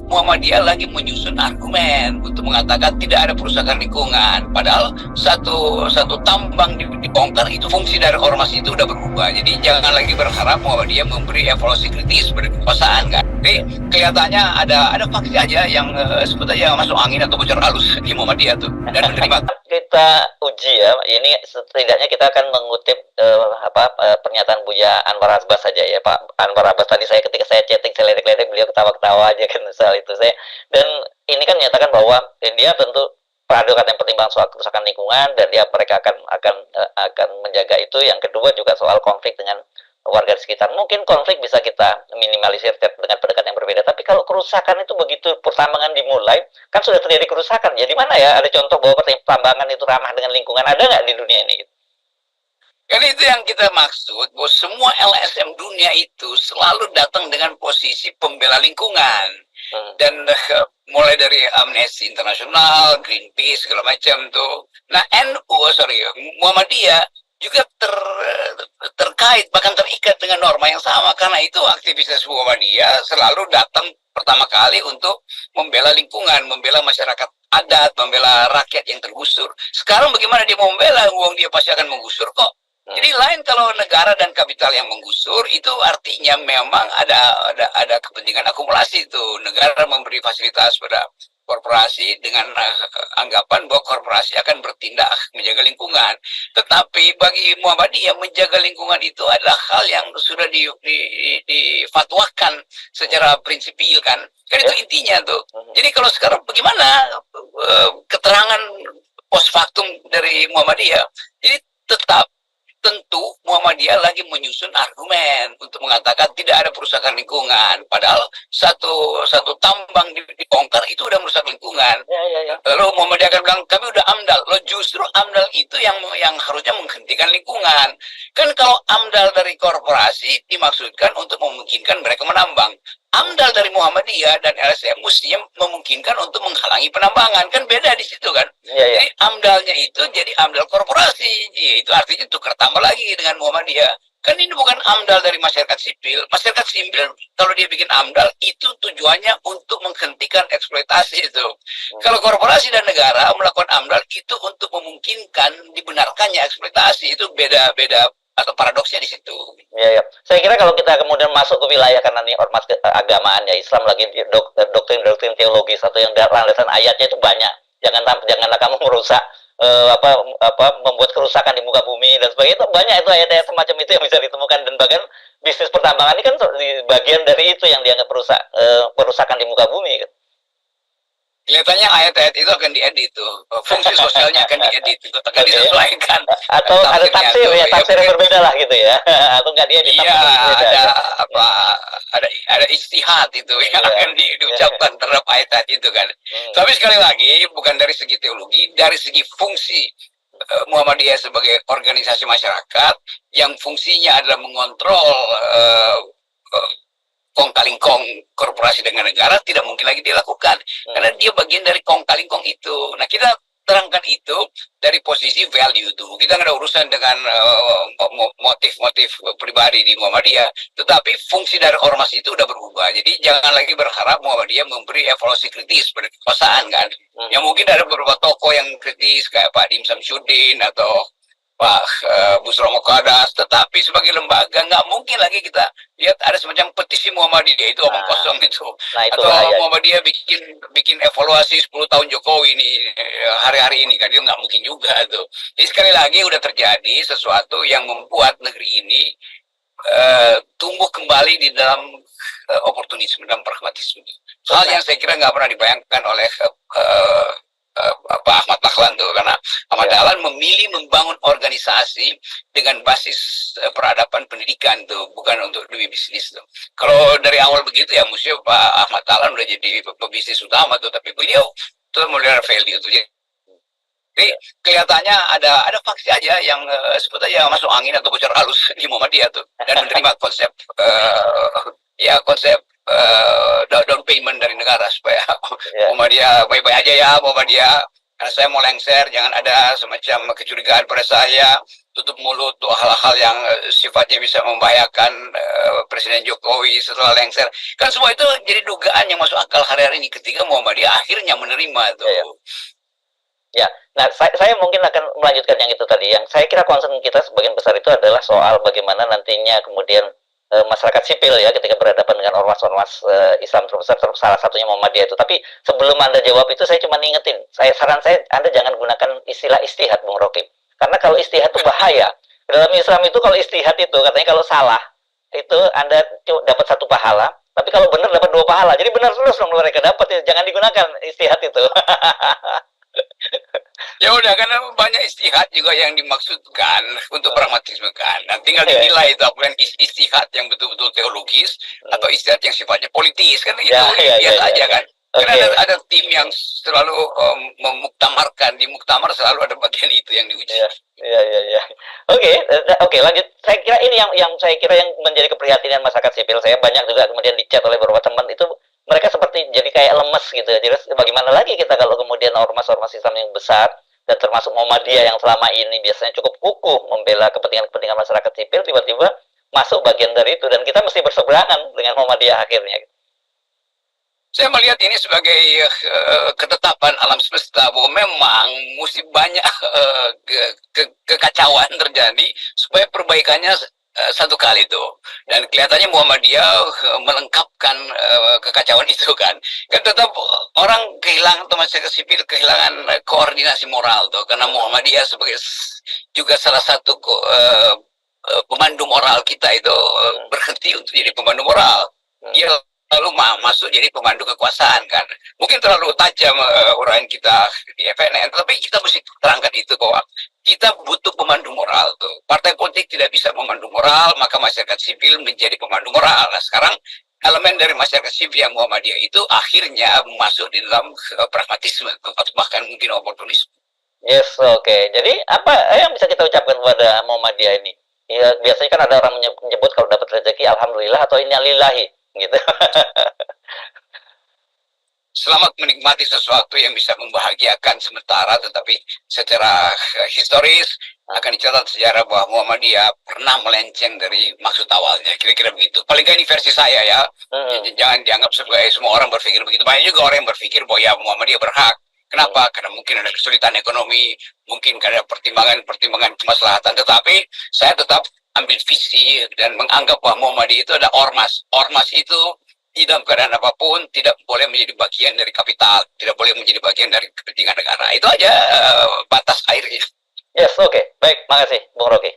Muhammadiyah lagi menyusun argumen untuk mengatakan tidak ada perusakan lingkungan. Padahal satu tambang dibongkar, itu fungsi dari ormas itu udah berubah. Jadi jangan lagi berharap Muhammadiyah memberi evaluasi kritis pada kekuasaan kan. Jadi kelihatannya ada faksi aja yang sebetulnya masuk angin atau bocor halus di Muhammadiyah tuh dan menerima. Kita uji ya, ini setidaknya kita akan mengutip pernyataan Buya Anwar Abbas saja ya. Pak Anwar Abbas tadi ketika saya chatting, saya ledek-ledek, beliau ketawa-ketawa aja kan soal itu. Dan ini kan menyatakan bahwa dia tentu peradukan yang pertimbangan soal kerusakan lingkungan, dan mereka akan menjaga itu. Yang kedua juga soal konflik dengan warga di sekitar. Mungkin konflik bisa kita minimalisir dengan pendekatan yang berbeda, tapi kalau kerusakan itu begitu pertambangan dimulai, kan sudah terjadi kerusakan. Jadi mana ya ada contoh bahwa pertambangan itu ramah dengan lingkungan? Ada nggak di dunia ini? Kan itu yang kita maksud, bahwa semua LSM dunia itu selalu datang dengan posisi pembela lingkungan. Dan mulai dari Amnesty International, Greenpeace, segala macam tuh. Nah, Muhammadiyah juga terkait, bahkan terikat dengan norma yang sama. Karena itu aktivitas Muhammadiyah selalu datang pertama kali untuk membela lingkungan, membela masyarakat adat, membela rakyat yang tergusur. Sekarang bagaimana dia mau membela, uang dia pasti akan menggusur kok. Jadi lain kalau negara dan kapital yang menggusur, itu artinya memang ada kepentingan akumulasi itu. Negara memberi fasilitas pada korporasi dengan anggapan bahwa korporasi akan bertindak menjaga lingkungan. Tetapi bagi Muhammadiyah, menjaga lingkungan itu adalah hal yang sudah difatwakan secara prinsipil kan. Kan itu intinya tuh. Jadi kalau sekarang bagaimana keterangan post factum dari Muhammadiyah? Jadi tentu Muhammadiyah lagi menyusun argumen untuk mengatakan tidak ada perusakan lingkungan. Padahal satu tambang dibongkar itu udah merusak lingkungan. Lalu Muhammadiyah akan bilang kami udah AMDAL. Loh, justru AMDAL itu yang harusnya menghentikan lingkungan. Kan kalau AMDAL dari korporasi dimaksudkan untuk memungkinkan mereka menambang. AMDAL dari Muhammadiyah dan LSM mestinya memungkinkan untuk menghalangi penambangan. Kan beda di situ kan. Jadi AMDALnya itu jadi AMDAL korporasi. Itu artinya tukar tambah lagi dengan Muhammadiyah. Kan ini bukan AMDAL dari masyarakat sipil. Masyarakat sipil kalau dia bikin AMDAL itu tujuannya untuk menghentikan eksploitasi itu. Kalau korporasi dan negara melakukan AMDAL itu untuk memungkinkan dibenarkannya eksploitasi. Itu beda-beda atau paradoksnya di situ. Ya. Saya kira kalau kita kemudian masuk ke wilayah karena ini ormas keagamaan ya, Islam lagi doktrin teologis atau yang landasan ayatnya itu banyak. Janganlah kamu merusak membuat kerusakan di muka bumi dan sebagainya. Itu banyak itu ayat-ayat semacam itu yang bisa ditemukan, dan bahkan bisnis pertambangan ini kan bagian dari itu yang dianggap perusakan di muka bumi kan. Kelihatannya ayat-ayat itu akan diedit tuh, fungsi sosialnya akan diedit, akan disesuaikan. Atau ada tafsir tuh, tafsir yang berbeda lah gitu ya, atau nggak dia ditafsir ada ijtihad itu yang akan diucapkan terhadap ayat-ayat itu kan. Tapi sekali lagi bukan dari segi teologi, dari segi fungsi Muhammadiyah sebagai organisasi masyarakat yang fungsinya adalah mengontrol kong kali kong korporasi dengan negara, tidak mungkin lagi dilakukan karena dia bagian dari kong kali kong itu. Nah, kita terangkan itu dari posisi value itu. Kita nggak ada urusan dengan motif-motif pribadi di Muhammadiyah, tetapi fungsi dari ormas itu udah berubah. Jadi jangan lagi berharap Muhammadiyah memberi evaluasi kritis pada kekuasaan kan. Yang mungkin ada beberapa tokoh yang kritis kayak Pak Dim Samsudin atau Pak Busromo Kadas, tetapi sebagai lembaga nggak mungkin lagi kita lihat ada semacam petisi Muhammadiyah itu omong kosong itu. Atau Muhammadiyah bikin evaluasi 10 tahun Jokowi ini hari-hari ini kan, itu nggak mungkin juga tuh. Jadi sekali lagi udah terjadi sesuatu yang membuat negeri ini tumbuh kembali di dalam oportunisme, dalam pragmatisme. Hal yang saya kira nggak pernah dibayangkan oleh Pak Ahmad Dahlan tuh, karena Ahmad Dahlan memilih membangun organisasi dengan basis peradaban pendidikan tuh, bukan untuk duit bisnis tuh. Kalau dari awal begitu ya mesti Pak Ahmad Dahlan udah jadi pebisnis utama tuh, tapi beliau tuh melihara value tuh. Jadi kelihatannya ada faksi aja yang sebetulnya masuk angin atau bocor halus di Muhammadiyah tuh dan menerima konsep down payment dari negara supaya Muhammadiyah baik-baik aja ya Muhammadiyah, karena saya mau lengser, jangan ada semacam kecurigaan pada saya. tutup mulut tuh hal-hal yang sifatnya bisa membahayakan Presiden Jokowi setelah lengser. Kan semua itu jadi dugaan yang masuk akal hari-hari ini ketika Muhammadiyah akhirnya menerima Ya, ya. tuh. Ya, nah saya mungkin akan melanjutkan yang itu tadi. Yang saya kira concern kita sebagian besar itu adalah soal bagaimana nantinya kemudian masyarakat sipil ya ketika berhadapan dengan ormas-ormas Islam terbesar, salah satunya Muhammadiyah itu. Tapi sebelum Anda jawab itu saya cuma ingetin, saran saya Anda jangan gunakan istilah istihad, Bung Rocky. Karena kalau istihad itu bahaya. Dalam Islam itu kalau istihad itu katanya kalau salah itu Anda dapat satu pahala, tapi kalau benar dapat dua pahala. Jadi benar terus dong mereka dapat ya. Jangan digunakan istihad itu. Ya udah, karena banyak istihad juga yang dimaksudkan untuk pragmatisme kan. Nah, tinggal Ya, dinilai itu apa yang istihad yang betul-betul teologis atau istihad yang sifatnya politis kan itu ya, ya, biasa ya, aja ya. kan. Oke. Karena ada tim yang selalu memuktamarkan, di muktamar selalu ada bagian itu yang diuji. Ya, ya, ya, ya. Oke, oke, lanjut. Saya kira ini yang saya kira yang menjadi keprihatinan masyarakat sipil. Saya banyak juga kemudian dicat oleh beberapa teman itu mereka seperti jadi kayak lemes gitu. Jadi bagaimana lagi kita kalau kemudian ormas-ormas Islam yang besar dan termasuk Muhammadiyah yang selama ini biasanya cukup kukuh membela kepentingan-kepentingan masyarakat sipil tiba-tiba masuk bagian dari itu dan kita mesti berseberangan dengan Muhammadiyah akhirnya. Saya melihat ini sebagai ketetapan alam semesta bahwa memang mesti banyak kekacauan terjadi supaya perbaikannya satu kali itu. Dan kelihatannya Muhammadiyah melengkapkan kekacauan itu kan. Kan tetap orang kehilangan, atau masyarakat sipil kehilangan koordinasi moral tuh, karena Muhammadiyah sebagai juga salah satu pemandu moral kita itu berhenti untuk jadi pemandu moral. Dia lalu masuk jadi pemandu kekuasaan kan. Mungkin terlalu tajam uraian kita di FNN, tapi kita mesti terangkan itu bahwa kita butuh pemandu moral tuh. Partai politik tidak bisa pemandu moral, maka masyarakat sipil menjadi pemandu moral. Nah sekarang elemen dari masyarakat sipil yang Muhammadiyah itu akhirnya masuk di dalam pragmatisme atau bahkan mungkin oportunisme. Yes, oke. Jadi apa yang bisa kita ucapkan kepada Muhammadiyah ini? Ya, biasanya kan ada orang menyebut kalau dapat rezeki alhamdulillah atau innalillahi gitu. Selamat menikmati sesuatu yang bisa membahagiakan sementara, tetapi secara historis akan dicatat sejarah bahwa Muhammadiyah pernah melenceng dari maksud awalnya, kira-kira begitu. Paling nggak ini versi saya ya. Jangan dianggap sebagai semua orang berpikir begitu. Banyak juga orang yang berpikir bahwa ya Muhammadiyah berhak. Kenapa? Karena mungkin ada kesulitan ekonomi, mungkin karena pertimbangan kemaslahatan. Tetapi saya tetap ambil visi dan menganggap bahwa Muhammadiyah itu ada ormas. Ormas itu dalam keadaan apapun tidak boleh menjadi bagian dari kapital, tidak boleh menjadi bagian dari kepentingan negara. Itu aja batas airnya. Yes, oke. Baik, makasih Bung Rocky.